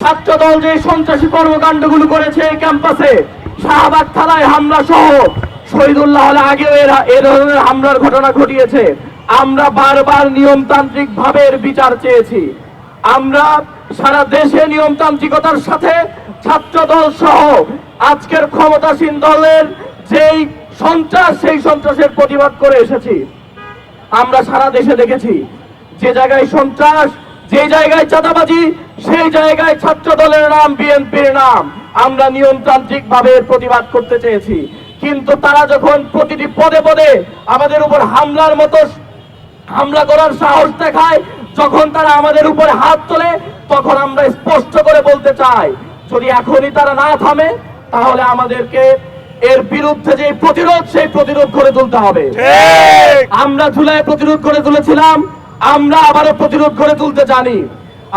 ছাত্রদল যে সন্ত্রাসী কর্মকাণ্ডগুলো করেছে ক্যাম্পাসে, শাহবাগ থানায় হামলা সহ শহীদুল্লাহ হলে আগেও এ ধরনের হামলার ঘটনা ঘটিয়েছে। আমরা বারবার নিয়মতান্ত্রিক ভাবে বিচার চেয়েছি। আমরা সারা দেশে নিয়মতান্ত্রিকতার সাথে ছাত্রদল সহ আজকের ক্ষমতাসীন দলের যেই সন্ত্রাস, সেই সন্ত্রাসের প্রতিবাদ করে এসেছি। আমরা সারা দেশে দেখেছি যে জায়গায় সন্ত্রাস, যে জায়গায় চাঁদাবাজি, সেই জায়গায় ছাত্র দলের নাম, বিএনপির নাম। আমরা নিয়মতান্ত্রিক ভাবে প্রতিবাদ করতে চেয়েছি, কিন্তু তারা যখন প্রতিটি পদে পদে আমাদের উপর হামলার মতো হামলা করার সাহস দেখায়, যখন তারা আমাদের উপরে হাত তোলে, তখন আমরা স্পষ্ট করে বলতে চাই, যদি এখনই তারা না থামে তাহলে আমাদেরকে এর বিরুদ্ধে যে প্রতিরোধ, সেই প্রতিরোধ করে তুলতে হবে। আমরা জুলাই প্রতিরোধ করে তুলেছিলাম, আমরা আবারও প্রতিরোধ করে তুলতে জানি।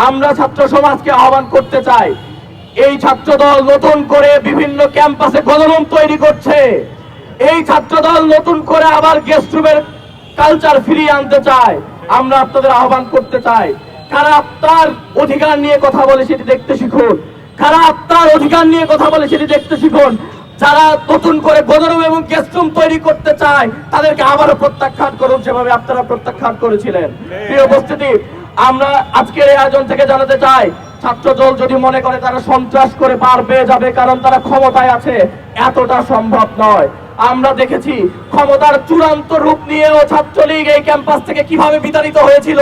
আমরা ছাত্র সমাজকে আহ্বান করতে চাই, এই ছাত্রদল নতুন করে বিভিন্ন ক্যাম্পাসে গণরুম তৈরি করছে। এই ছাত্রদল নতুন করে আবার গেস্ট রুমের কালচার ফিরিয়ে আনতে চায়। আমরা আপনাদের আহ্বান করতে চাই, কারা আপনার অধিকার নিয়ে কথা বলে সেটি দেখতে শিখুন। কারা আপনার অধিকার নিয়ে কথা বলে সেটি দেখতে শিখুন। যারা নতুন করে গণরুম এবং গেস্ট রুম তৈরি করতে চায়, তাদেরকে আবারও প্রত্যাখ্যান করুন, যেভাবে আপনারা প্রত্যাখ্যান করেছিলেন। প্রিয় উপস্থিতি, আমরা আজকের এই আয়োজন থেকে জানাতে চাই, ছাত্রদল যদি মনে করে তারা সন্ত্রাস করে পার পেয়ে যাবে কারণ তারা ক্ষমতায় আছে, এতটা সম্ভব নয়। আমরা দেখেছি ক্ষমতার চূড়ান্ত রূপ নিয়েও ছাত্রলীগ এই ক্যাম্পাস থেকে কিভাবে বিতাড়িত হয়েছিল।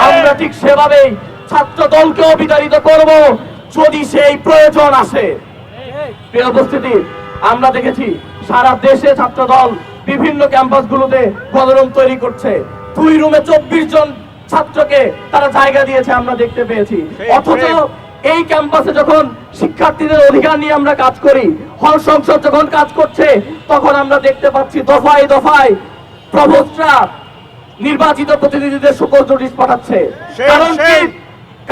আমরা ঠিক সেভাবেই ছাত্রদলকেও বিতাড়িত করব যদি সেই প্রয়োজন আসে। প্রিয় উপস্থিতি, আমরা দেখেছি সারা দেশে ছাত্রদল বিভিন্ন ক্যাম্পাসগুলোতে গণরুম তৈরি করছে। 2 রুমে 24 জন ছাত্রকে তারা জায়গা দিয়েছে, আমরা দেখতে পেয়েছি। অথচ এই ক্যাম্পাসে যখন শিক্ষার্থীদের অধিকার নিয়ে আমরা কাজ করি, হল সংসদ যখন কাজ করছে, তখন আমরা দেখতে পাচ্ছি দফায় দফায় প্রভোস্টরা নির্বাচিত প্রতিনিধিদের সুপোজ নোটিশ পাঠাচ্ছে।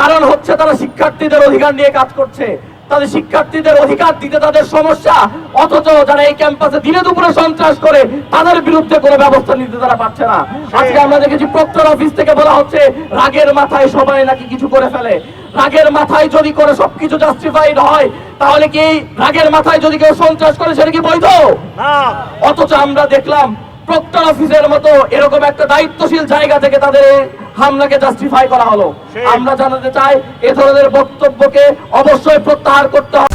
কারণ হচ্ছে তারা শিক্ষার্থীদের অধিকার নিয়ে কাজ করছে, তাদের শিক্ষার্থীদের অধিকার দিতে তাদের সমস্যা। অথচ যারা এই ক্যাম্পাসে দিনে দুপুরে সন্ত্রাস করে, তাদের বিরুদ্ধে কোনো ব্যবস্থা নিতে তারা পারছে না। আজকে আমরা দেখেছি প্রক্টর অফিস থেকে বলা হচ্ছে রাগের মাথায় সবাই নাকি কিছু করে ফেলে। রাগের মাথায় যদি করে সবকিছু জাস্টিফাইড হয়, তাহলে কি রাগের মাথায় যদি কেউ সন্ত্রাস করে সেটা কি বৈধ? অথচ আমরা দেখলাম প্রক্টর অফিসের মতো এরকম একটা দায়িত্বশীল জায়গা থেকে তাদের হামলাকে জাস্টিফাই করা হলো। আমরা জানাতে চাই, এ ধরনের বক্তব্যকে অবশ্যই প্রত্যাহার করতে হবে।